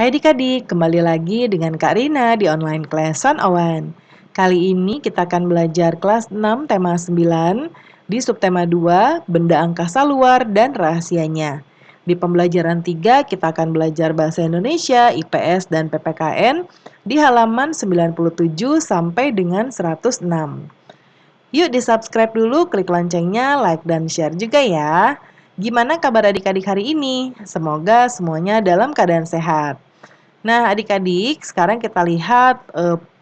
Hai adik-adik, kembali lagi dengan Kak Rina di online class 101. Kali ini kita akan belajar kelas 6 tema 9 di subtema 2 benda angkasa luar dan rahasianya. Di pembelajaran 3 kita akan belajar bahasa Indonesia, IPS dan PPKN di halaman 97 sampai dengan 106. Yuk di-subscribe dulu, klik loncengnya, like dan share juga ya. Gimana kabar adik-adik hari ini? Semoga semuanya dalam keadaan sehat. Nah, adik-adik, sekarang kita lihat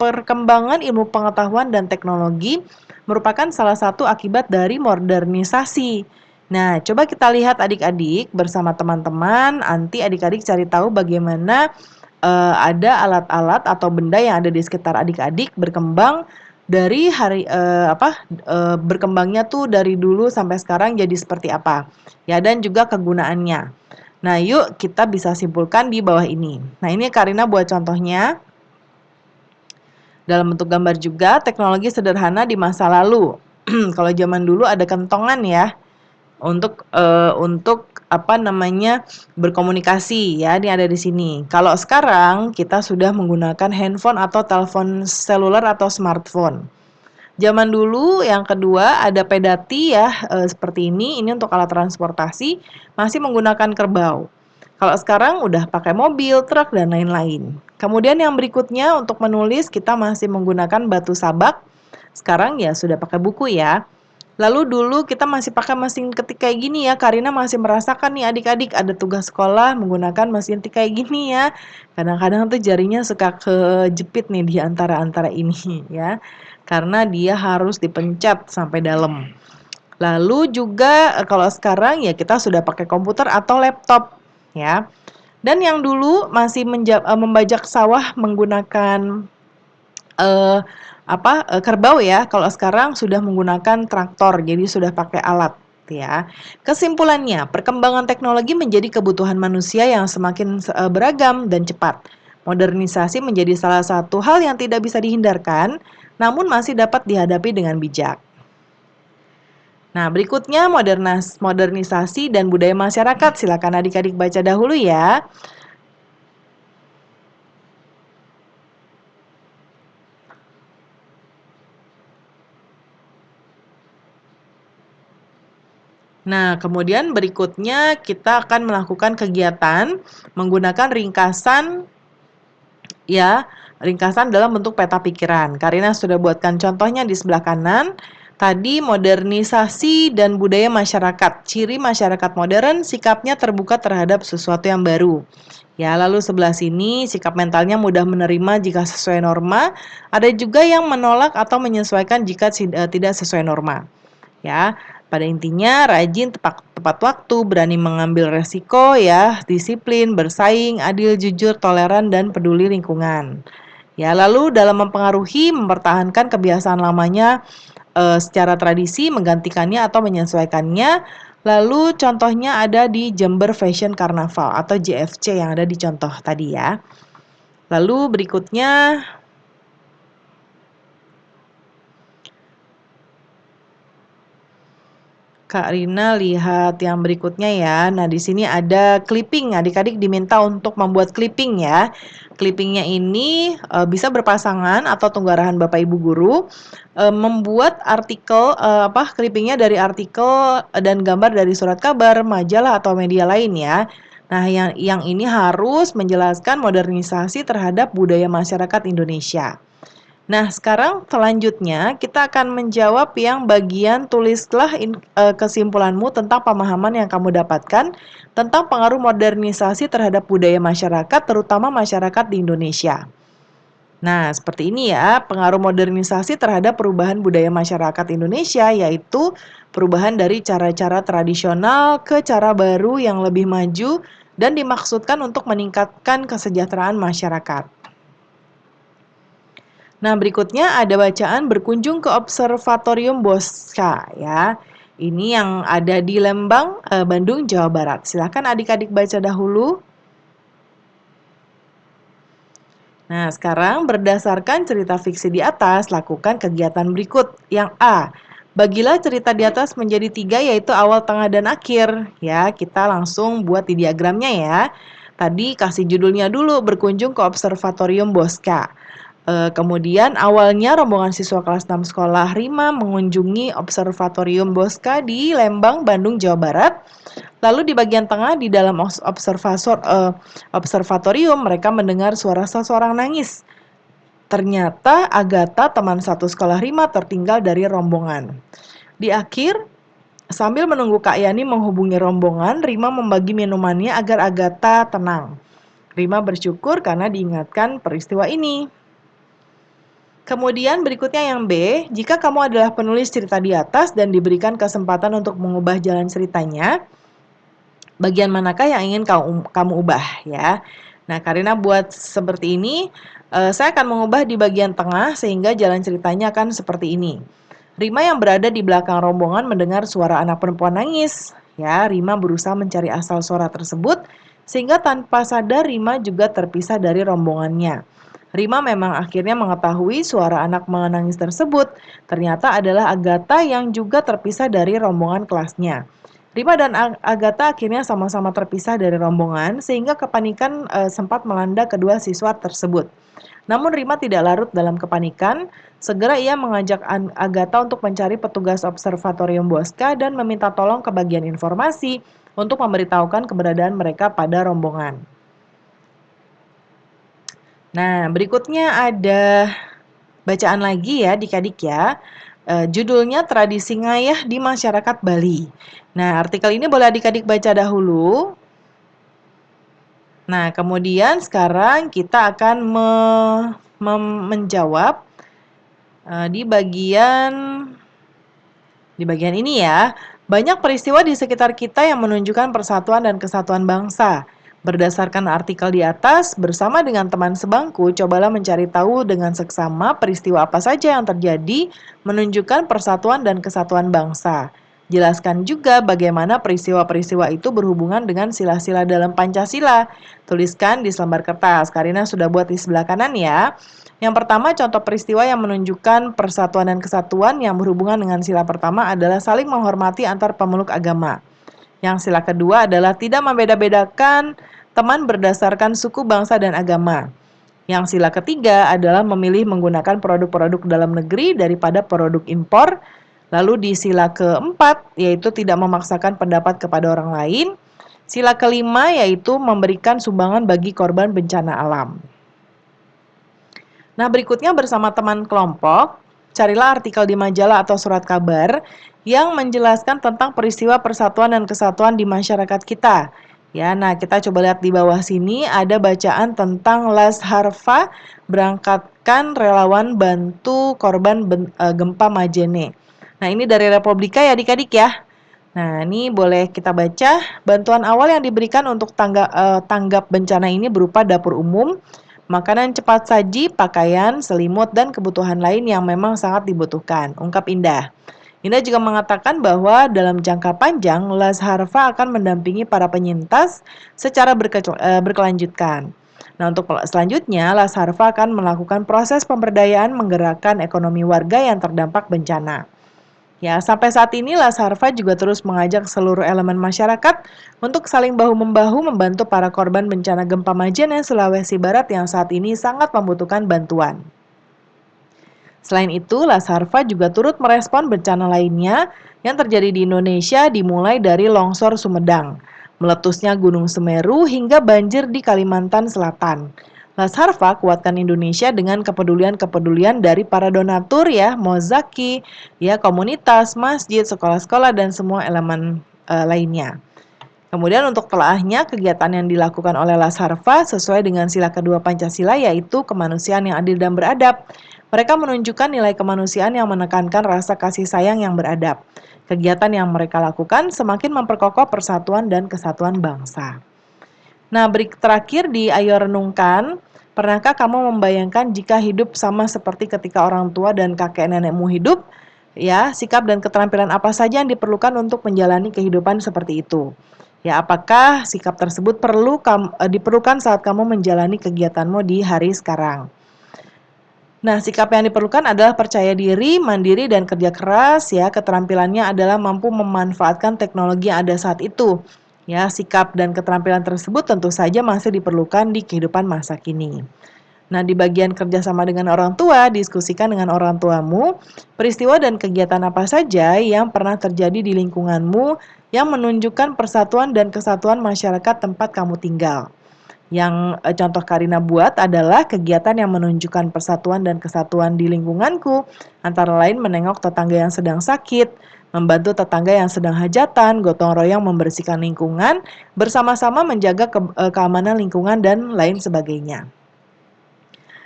perkembangan ilmu pengetahuan dan teknologi merupakan salah satu akibat dari modernisasi. Nah, coba kita lihat adik-adik bersama teman-teman, nanti adik-adik cari tahu bagaimana ada alat-alat atau benda yang ada di sekitar adik-adik berkembang dari berkembangnya tuh dari dulu sampai sekarang jadi seperti apa. Ya, dan juga kegunaannya. Nah, yuk kita bisa simpulkan di bawah ini. Nah, ini Karina buat contohnya. Dalam bentuk gambar juga, teknologi sederhana di masa lalu. Kalau zaman dulu ada kentongan ya untuk berkomunikasi ya, ini ada di sini. Kalau sekarang kita sudah menggunakan handphone atau telepon seluler atau smartphone. Zaman dulu yang kedua ada pedati ya, seperti ini untuk alat transportasi masih menggunakan kerbau. Kalau sekarang udah pakai mobil, truk, dan lain-lain. Kemudian yang berikutnya untuk menulis kita masih menggunakan batu sabak. Sekarang ya sudah pakai buku ya. Lalu dulu kita masih pakai mesin ketik kayak gini ya. Karina masih merasakan nih adik-adik ada tugas sekolah menggunakan mesin ketik kayak gini ya. Kadang-kadang tuh jarinya suka kejepit nih di antara-antara ini ya. Karena dia harus dipencet sampai dalam. Lalu juga kalau sekarang ya kita sudah pakai komputer atau laptop ya. Dan yang dulu masih membajak sawah menggunakan kerbau ya. Kalau sekarang sudah menggunakan traktor, jadi sudah pakai alat ya. Kesimpulannya, perkembangan teknologi menjadi kebutuhan manusia yang semakin beragam dan cepat. Modernisasi menjadi salah satu hal yang tidak bisa dihindarkan, namun masih dapat dihadapi dengan bijak. Nah, berikutnya modernisasi dan budaya masyarakat. Silakan adik-adik baca dahulu ya. Nah, kemudian berikutnya kita akan melakukan kegiatan menggunakan ringkasan dalam bentuk peta pikiran. Karina sudah buatkan contohnya di sebelah kanan. Tadi modernisasi dan budaya masyarakat. Ciri masyarakat modern sikapnya terbuka terhadap sesuatu yang baru. Ya, lalu sebelah sini sikap mentalnya mudah menerima jika sesuai norma, ada juga yang menolak atau menyesuaikan jika tidak sesuai norma. Ya, pada intinya rajin tepat waktu, berani mengambil resiko ya, disiplin, bersaing, adil, jujur, toleran dan peduli lingkungan. Ya, lalu dalam mempertahankan kebiasaan lamanya secara tradisi, menggantikannya atau menyesuaikannya. Lalu contohnya ada di Jember Fashion Carnaval atau JFC yang ada di contoh tadi ya. Lalu berikutnya Kak Rina lihat yang berikutnya ya. Nah, di sini ada clipping. Adik-adik diminta untuk membuat clipping ya. Clippingnya ini bisa berpasangan atau tunggal Bapak Ibu guru. Membuat artikel clippingnya dari artikel dan gambar dari surat kabar, majalah atau media lain ya. Nah, yang ini harus menjelaskan modernisasi terhadap budaya masyarakat Indonesia. Nah, sekarang selanjutnya kita akan menjawab yang bagian tulislah kesimpulanmu tentang pemahaman yang kamu dapatkan tentang pengaruh modernisasi terhadap budaya masyarakat, terutama masyarakat di Indonesia. Nah, seperti ini ya, pengaruh modernisasi terhadap perubahan budaya masyarakat Indonesia, yaitu perubahan dari cara-cara tradisional ke cara baru yang lebih maju dan dimaksudkan untuk meningkatkan kesejahteraan masyarakat. Nah, berikutnya ada bacaan berkunjung ke Observatorium Bosca ya. Ini yang ada di Lembang, Bandung, Jawa Barat. Silakan adik-adik baca dahulu. Nah, sekarang berdasarkan cerita fiksi di atas, lakukan kegiatan berikut. Yang A, bagilah cerita di atas menjadi 3 yaitu awal, tengah, dan akhir. Ya, kita langsung buat di diagramnya ya. Tadi kasih judulnya dulu, berkunjung ke Observatorium Bosca. Kemudian awalnya rombongan siswa kelas 6 sekolah Rima mengunjungi Observatorium Bosca di Lembang, Bandung, Jawa Barat. Lalu di bagian tengah di dalam observatorium mereka mendengar suara seseorang nangis. Ternyata Agatha, teman satu sekolah Rima, tertinggal dari rombongan. Di akhir, sambil menunggu Kak Yani menghubungi rombongan, Rima membagi minumannya agar Agatha tenang. Rima bersyukur karena diingatkan peristiwa ini. Kemudian berikutnya yang B, jika kamu adalah penulis cerita di atas dan diberikan kesempatan untuk mengubah jalan ceritanya, bagian manakah yang ingin kamu ubah ya? Nah, Karina buat seperti ini, saya akan mengubah di bagian tengah sehingga jalan ceritanya akan seperti ini. Rima yang berada di belakang rombongan mendengar suara anak perempuan nangis. Ya, Rima berusaha mencari asal suara tersebut sehingga tanpa sadar Rima juga terpisah dari rombongannya. Rima memang akhirnya mengetahui suara anak menangis tersebut ternyata adalah Agatha yang juga terpisah dari rombongan kelasnya. Rima dan Agatha akhirnya sama-sama terpisah dari rombongan sehingga kepanikan sempat melanda kedua siswa tersebut. Namun Rima tidak larut dalam kepanikan, segera ia mengajak Agatha untuk mencari petugas observatorium Bosca dan meminta tolong ke bagian informasi untuk memberitahukan keberadaan mereka pada rombongan. Nah, berikutnya ada bacaan lagi ya adik-adik ya. Judulnya Tradisi Ngayah di Masyarakat Bali. Nah, artikel ini boleh adik-adik baca dahulu. Nah, kemudian sekarang kita akan menjawab di bagian ini ya. Banyak peristiwa di sekitar kita yang menunjukkan persatuan dan kesatuan bangsa. Berdasarkan artikel di atas, bersama dengan teman sebangku, cobalah mencari tahu dengan seksama peristiwa apa saja yang terjadi menunjukkan persatuan dan kesatuan bangsa. Jelaskan juga bagaimana peristiwa-peristiwa itu berhubungan dengan sila-sila dalam Pancasila. Tuliskan di selembar kertas. Karina sudah buat di sebelah kanan ya. Yang pertama, contoh peristiwa yang menunjukkan persatuan dan kesatuan yang berhubungan dengan sila pertama adalah saling menghormati antar pemeluk agama. Yang sila kedua adalah tidak membeda-bedakan teman berdasarkan suku, bangsa, dan agama. Yang sila ketiga adalah memilih menggunakan produk-produk dalam negeri daripada produk impor. Lalu di sila keempat, yaitu tidak memaksakan pendapat kepada orang lain. Sila kelima yaitu memberikan sumbangan bagi korban bencana alam. Nah, berikutnya bersama teman kelompok, carilah artikel di majalah atau surat kabar yang menjelaskan tentang peristiwa persatuan dan kesatuan di masyarakat kita. Ya, nah kita coba lihat di bawah sini ada bacaan tentang Las Harfa berangkatkan relawan bantu korban gempa Majene. Nah, ini dari Republika ya adik-adik ya. Nah, ini boleh kita baca. Bantuan awal yang diberikan untuk tanggap bencana ini berupa dapur umum, makanan cepat saji, pakaian, selimut, dan kebutuhan lain yang memang sangat dibutuhkan. Ungkap Indah. Indah juga mengatakan bahwa dalam jangka panjang, Las Harfa akan mendampingi para penyintas secara berkelanjutan. Nah, untuk selanjutnya, Las Harfa akan melakukan proses pemberdayaan menggerakkan ekonomi warga yang terdampak bencana. Ya, sampai saat ini Las Harfa juga terus mengajak seluruh elemen masyarakat untuk saling bahu-membahu membantu para korban bencana gempa Majene, Sulawesi Barat yang saat ini sangat membutuhkan bantuan. Selain itu, Las Harfa juga turut merespon bencana lainnya yang terjadi di Indonesia dimulai dari longsor Sumedang, meletusnya Gunung Semeru hingga banjir di Kalimantan Selatan. Las Harfa kuatkan Indonesia dengan kepedulian-kepedulian dari para donatur ya, mozaki, ya komunitas, masjid, sekolah-sekolah dan semua elemen lainnya. Kemudian untuk telaahnya, kegiatan yang dilakukan oleh Las Harfa sesuai dengan sila kedua Pancasila yaitu kemanusiaan yang adil dan beradab. Mereka menunjukkan nilai kemanusiaan yang menekankan rasa kasih sayang yang beradab. Kegiatan yang mereka lakukan semakin memperkokoh persatuan dan kesatuan bangsa. Nah, terakhir di Ayo Renungkan, pernahkah kamu membayangkan jika hidup sama seperti ketika orang tua dan kakek nenekmu hidup? Ya, sikap dan keterampilan apa saja yang diperlukan untuk menjalani kehidupan seperti itu? Ya, apakah sikap tersebut diperlukan saat kamu menjalani kegiatanmu di hari sekarang? Nah, sikap yang diperlukan adalah percaya diri, mandiri, dan kerja keras ya. Keterampilannya adalah mampu memanfaatkan teknologi yang ada saat itu. Ya, sikap dan keterampilan tersebut tentu saja masih diperlukan di kehidupan masa kini. Nah, di bagian kerjasama dengan orang tua, diskusikan dengan orang tuamu peristiwa dan kegiatan apa saja yang pernah terjadi di lingkunganmu yang menunjukkan persatuan dan kesatuan masyarakat tempat kamu tinggal. Yang contoh Karina buat adalah kegiatan yang menunjukkan persatuan dan kesatuan di lingkunganku, antara lain menengok tetangga yang sedang sakit, membantu tetangga yang sedang hajatan, gotong royong membersihkan lingkungan, bersama-sama menjaga keamanan lingkungan dan lain sebagainya.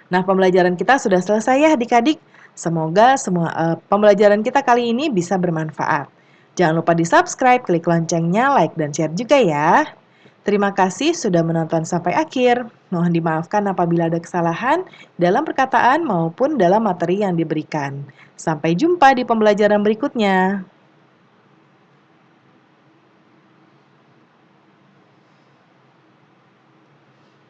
Nah, pembelajaran kita sudah selesai ya adik-adik. Semoga semua pembelajaran kita kali ini bisa bermanfaat. Jangan lupa di-subscribe, klik loncengnya, like, dan share juga ya. Terima kasih sudah menonton sampai akhir. Mohon dimaafkan apabila ada kesalahan dalam perkataan maupun dalam materi yang diberikan. Sampai jumpa di pembelajaran berikutnya.